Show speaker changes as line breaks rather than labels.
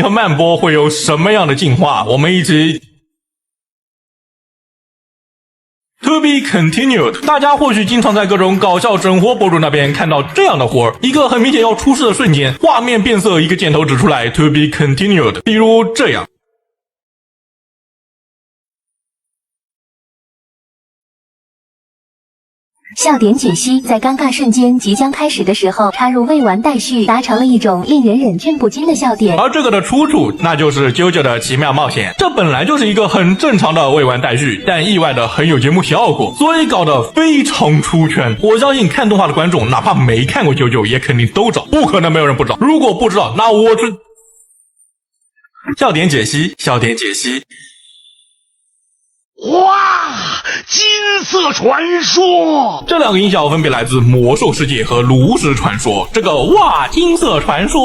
和曼波会有什么样的进化？我们一起 To be continued。大家或许经常在各种搞笑整活博主那边看到这样的活儿，一个很明显要出事的瞬间，画面变色，一个箭头指出来 To be continued。比如这样。
笑点解析在尴尬瞬间即将开始的时候插入未完待续，达成了一种令人忍俊不禁的笑点。
而这个的出处，那就是啾啾的奇妙冒险。这本来就是一个很正常的未完待续，但意外的很有节目效果，所以搞得非常出圈。我相信看动画的观众，哪怕没看过啾啾，也肯定都知道，不可能没有人不知道。如果不知道，那我是笑点解析，笑点解析。
哇！金色传说，
这两个音效分别来自魔兽世界和炉石传说。这个哇，金色传说